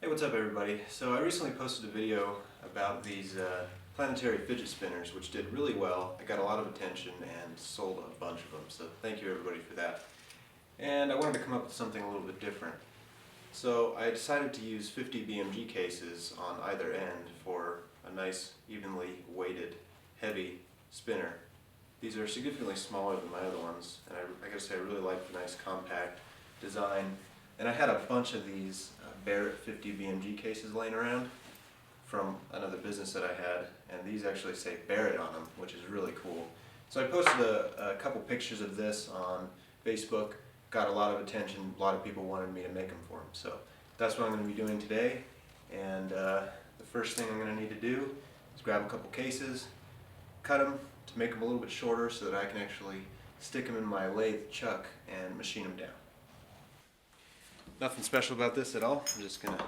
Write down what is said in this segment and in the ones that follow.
Hey, what's up everybody? So I recently posted a video about these planetary fidget spinners, which did really well. I got a lot of attention and sold a bunch of them, so thank you everybody for that. And I wanted to come up with something a little bit different. So I decided to use 50 BMG cases on either end for a nice, evenly weighted, heavy spinner. These are significantly smaller than my other ones, and I gotta say I really like the nice compact design. And I had a bunch of these Barrett 50 BMG cases laying around from another business that I had, and these actually say Barrett on them, which is really cool. So I posted a couple pictures of this on Facebook, got a lot of attention, a lot of people wanted me to make them for them. So that's what I'm going to be doing today, and the first thing I'm going to need to do is grab a couple cases, cut them to make them a little bit shorter so that I can actually stick them in my lathe chuck and machine them down. Nothing special about this at all. I'm just going to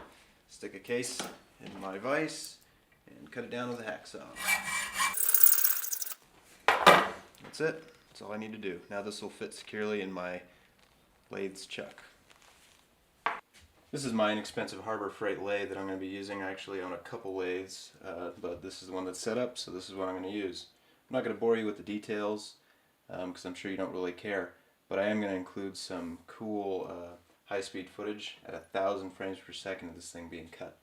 stick a case in my vise and cut it down with a hacksaw. That's it. That's all I need to do. Now this will fit securely in my lathe's chuck. This is my inexpensive Harbor Freight lathe that I'm going to be using. I actually own a couple lathes, but this is the one that's set up, so this is what I'm going to use. I'm not going to bore you with the details because I'm sure you don't really care, but I am going to include some cool high-speed footage at 1,000 frames per second of this thing being cut,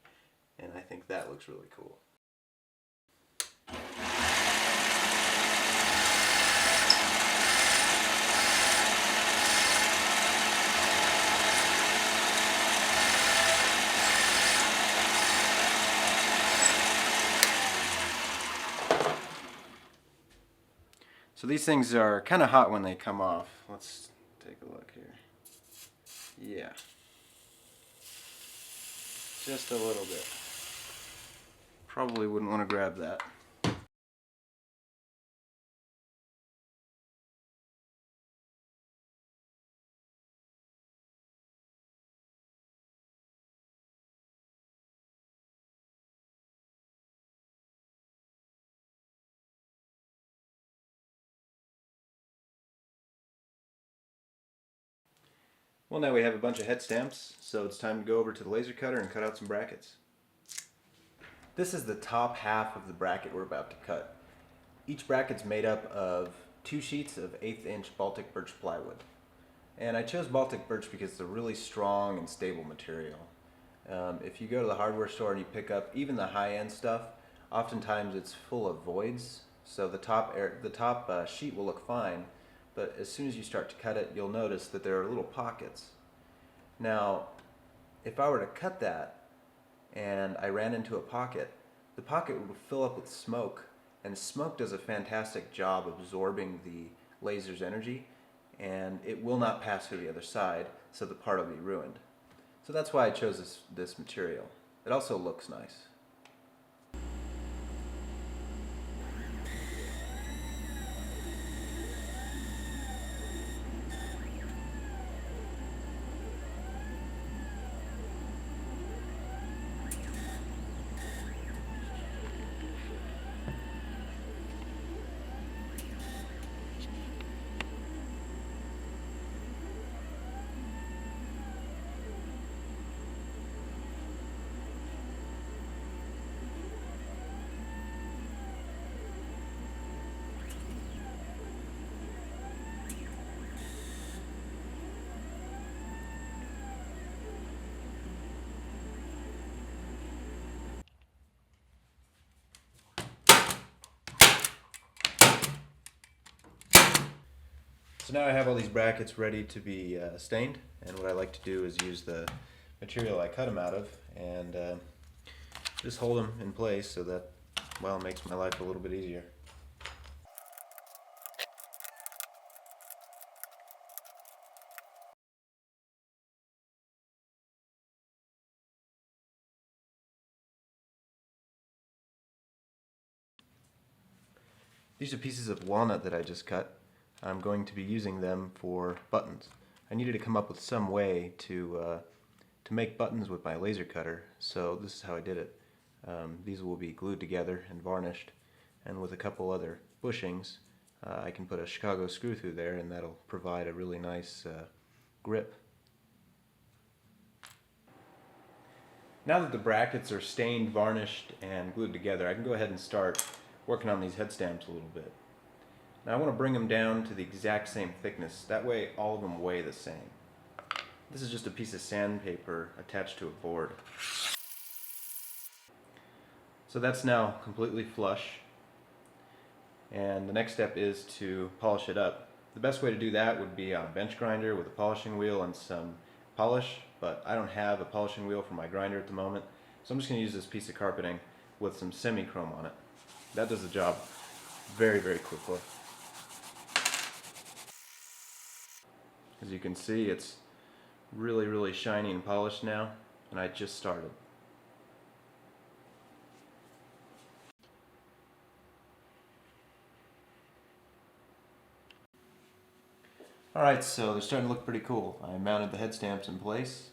and I think that looks really cool. So these things are kind of hot when they come off. Let's take a look here. Yeah. Just a little bit. Probably wouldn't want to grab that. Well, now we have a bunch of head stamps, so it's time to go over to the laser cutter and cut out some brackets. This is the top half of the bracket we're about to cut. Each bracket's made up of 2 sheets of 1/8 inch Baltic birch plywood. And I chose Baltic birch because it's a really strong and stable material. If you go to the hardware store and you pick up even the high-end stuff, oftentimes it's full of voids, so the top sheet will look fine, but as soon as you start to cut it, you'll notice that there are little pockets. Now, if I were to cut that and I ran into a pocket, the pocket would fill up with smoke, and smoke does a fantastic job absorbing the laser's energy, and it will not pass through the other side, so the part will be ruined. So that's why I chose this material. It also looks nice. So now I have all these brackets ready to be stained, and what I like to do is use the material I cut them out of and just hold them in place so that, well, it makes my life a little bit easier. These are pieces of walnut that I just cut. I'm going to be using them for buttons. I needed to come up with some way to make buttons with my laser cutter, so this is how I did it. These will be glued together and varnished, and with a couple other bushings I can put a Chicago screw through there, and that'll provide a really nice grip. Now that the brackets are stained, varnished, and glued together, I can go ahead and start working on these head stamps a little bit. Now I want to bring them down to the exact same thickness. That way all of them weigh the same. This is just a piece of sandpaper attached to a board. So that's now completely flush. And the next step is to polish it up. The best way to do that would be on a bench grinder with a polishing wheel and some polish, but I don't have a polishing wheel for my grinder at the moment, so I'm just going to use this piece of carpeting with some semi-chrome on it. That does the job very, very quickly. As you can see, it's really, really shiny and polished now, and I just started. Alright, so they're starting to look pretty cool. I mounted the head stamps in place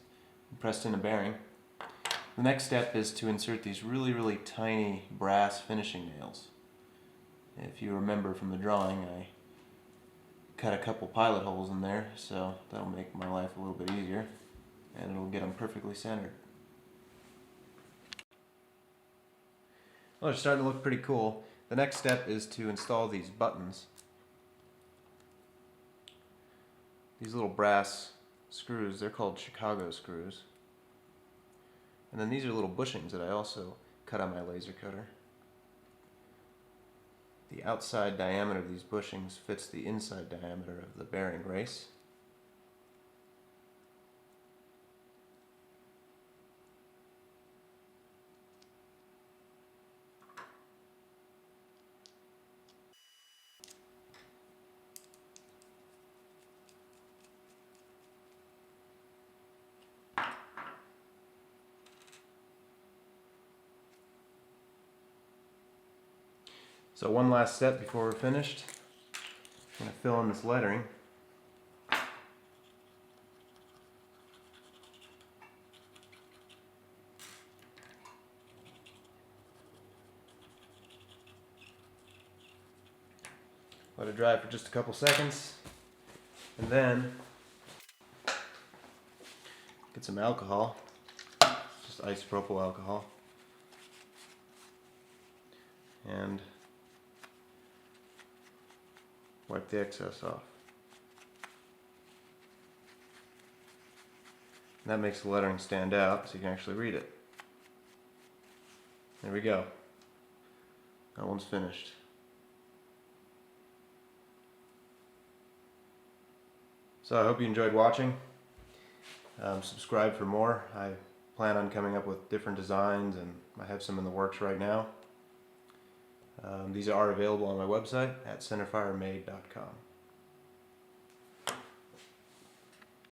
and pressed in a bearing. The next step is to insert these really, really tiny brass finishing nails. If you remember from the drawing, I cut a couple pilot holes in there, so that'll make my life a little bit easier, and it'll get them perfectly centered. Well, they're starting to look pretty cool. The next step is to install these buttons. These little brass screws, they're called Chicago screws. And then these are little bushings that I also cut on my laser cutter. The outside diameter of these bushings fits the inside diameter of the bearing race. So one last step before we're finished. I'm going to fill in this lettering. Let it dry for just a couple seconds, and then get some alcohol, just isopropyl alcohol, and wipe the excess off. And that makes the lettering stand out so you can actually read it. There we go. That one's finished. So I hope you enjoyed watching. Subscribe for more. I plan on coming up with different designs, and I have some in the works right now. These are available on my website at centerfiremade.com.